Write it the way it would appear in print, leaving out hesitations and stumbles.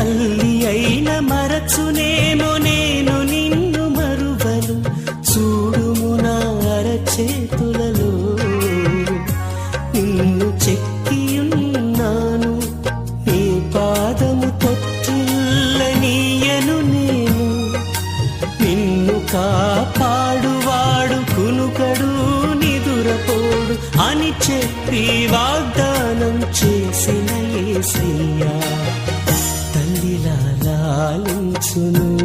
తల్లి అయిన మరచునేమో నేను నిన్ను మరువను. చూడుము నా అరచేతులలో నిన్ను చెక్కియున్నాను. నీ పాదము తొట్టిల్లనీయను నేను. నిన్ను కాపాడువాడు కునుకడు నిదురపోడు అని చెప్పి వాగ్దానం చేసిన యేసయ్యా తల్లిలా లాలించును.